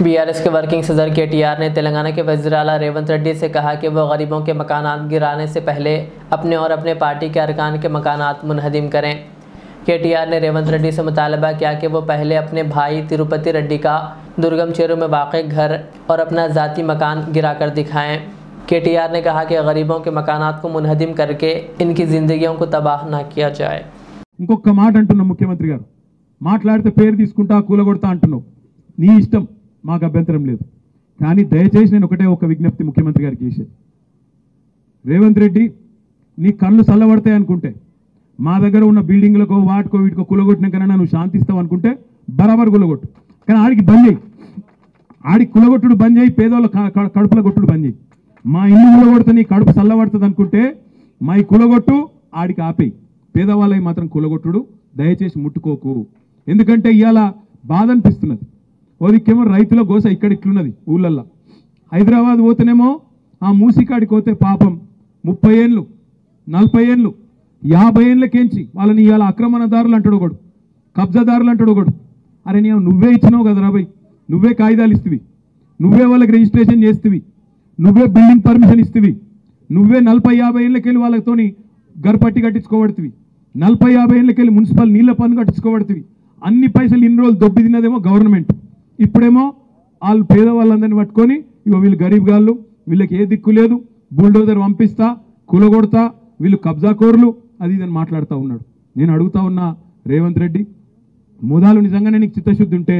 BRS के working सदर KTR ने तेलंगाना के वज़ीर आला रेवंत रेड्डी से कहा कि वो गरीबों के मकानात गिराने से पहले अपने और अपने पार्टी के अरकान के मकानात मुनहदिम करें। केटीआर ने रेवंत रेड्डी से मुतालबा किया कि वो पहले अपने भाई तिरुपति रेड्डी का दुर्गम चेरू में वाक़ घर और अपना ज़ाती मकान गिरा कर दिखाएँ। केटीआर ने कहा कि गरीबों के मकानात को मुनहदिम करके इनकी ज़िंदगियों को तबाह ना किया जाए। ఇంకొక మాట అంటున్నా ముఖ్యమంత్రి గారు, మాట్లాడితే పేరు తీసుకుంటా కూలగొడతా అంటున్నావు, నీ ఇష్టం, మాకు అభ్యంతరం లేదు. కానీ దయచేసి నేను ఒక విజ్ఞప్తి ముఖ్యమంత్రి గారికి చేసేది, రేవంత్ రెడ్డి నీ కళ్ళు చల్లబడతాయి అనుకుంటే మా దగ్గర ఉన్న బిల్డింగ్లకో వాటికో వీటికో కూలగొట్టినాకన్నా నువ్వు శాంతిస్తావు అనుకుంటే బరాబర్ కూలగొట్టు. కానీ ఆడికి బంద్ చేయి, ఆడికి కూలగొట్టుడు బంద్ చేయి, పేదవాళ్ళ కడుపుల కొట్టుడు బంద్ చేయి. మా ఇల్లు కూలగొడితే నీ కడుపు చల్లబడుతుంది అనుకుంటే మా ఈ కూలగొట్టు, ఆడికి ఆపేయి. పేదవాళ్ళకి మాత్రం కూలగొట్టుడు దయచేసి ముట్టుకోకు. ఎందుకంటే ఇవాళ బాధ అనిపిస్తున్నది. ఓదికేమో రైతుల గోస ఇక్కడ ఇట్లున్నది ఊళ్ళల్లో. హైదరాబాద్ పోతేనేమో ఆ మూసికాడికి పోతే పాపం 30 ఏళ్ళు 40 ఏళ్ళు 50 ఏళ్ళకేంచి వాళ్ళని ఇవాళ ఆక్రమణదారులు అంటాడు ఒకడు, కబ్జాదారులు అంటాడు ఒకడు. అరే నువ్వే ఇచ్చినావు కదా రాబోయ్, నువ్వే కాగితాలు ఇస్తువి, నువ్వే వాళ్ళకి రిజిస్ట్రేషన్ చేస్తువి, నువ్వే బిల్డింగ్ పర్మిషన్ ఇస్తువి, నువ్వే 40-50 ఏళ్ళకెళ్ళి వాళ్ళతోని గర్పట్టి కట్టించుకోబడుతుంది, 40-50 ఏళ్ళకెళ్ళి మున్సిపల్ నీళ్ల పన్ను కట్టించుకోబడుతుంది. అన్ని పైసలు ఇన్ని రోజులు దొబ్బి తిన్నదేమో గవర్నమెంట్. ఇప్పుడేమో వాళ్ళు పేదవాళ్ళందరినీ పట్టుకొని ఇగో వీళ్ళు గరీబ్ గాళ్ళు, వీళ్ళకి ఏ దిక్కు లేదు, బుల్డోజర్ పంపిస్తా, కూలగొడతా, వీళ్ళు కబ్జాకోర్లు, అది ఇదని మాట్లాడుతూ ఉన్నాడు. నేను అడుగుతా ఉన్నా రేవంత్ రెడ్డి, మోదాలు నిజంగానే నీకు చిత్తశుద్ధి ఉంటే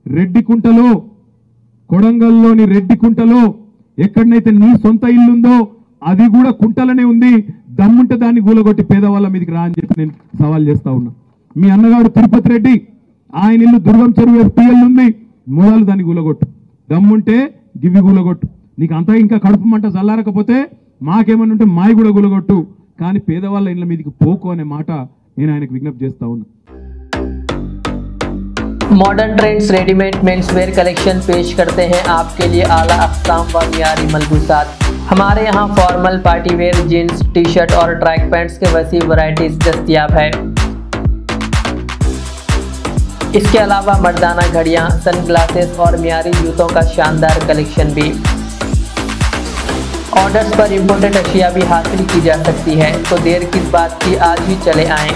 రెడ్డికుంటలో, కొడంగల్లోని రెడ్డికుంటలో ఎక్కడనైతే నీ సొంత ఇల్లు ఉందో అది కూడా కుంటలనే ఉంది, దమ్ముంటే దాన్ని గూలగొట్టి పేదవాళ్ళ మీదకి రా అని చెప్పి నేను సవాల్ చేస్తా ఉన్నా. మీ అన్నగాడు తిరుపతి రెడ్డి, ఆయన ఇల్లు దుర్గం చెరువు FPL ఉంది, మూలాలు దాన్ని గూలగొట్టు, దమ్ముంటే గివ్వి గూలగొట్టు. నీకు అంతా ఇంకా కడుపు మంట చల్లారకపోతే మాకేమన్నా ఉంటే మాయి కూడా గూలగొట్టు, కానీ పేదవాళ్ళ ఇళ్ళ మీదకి పోకు అనే మాట నేను ఆయనకు విజ్ఞప్తి చేస్తా ఉన్నా. Modern trends readymade menswear collection पेश करते हैं आपके लिए आला अक़साम व मियारी मलबूसात। हमारे यहाँ formal party wear jeans T shirt और ट्रैक पैंट्स के वसी वैरायटीज दस्तयाब है। इसके अलावा मर्दाना घड़ियाँ, सनग्लासेस और मियारी जूतों का शानदार कलेक्शन भी। ऑर्डर्स पर इम्पोर्टेड अशिया भी हासिल की जा सकती है, तो देर किस बात की, आज ही चले आएँ।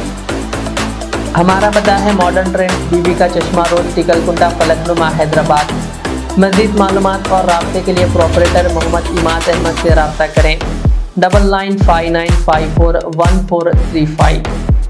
हमारा पता है मॉडर्न ट्रेंड्स बीबी का चश्मा रोड, टिकलकुंटा, फलकनुमा, हैदराबाद। मज़ीद मालूमात और राब्ते के लिए प्रोपरेटर मोहम्मद इमाद अहमद से रब्ता करें 9959541435।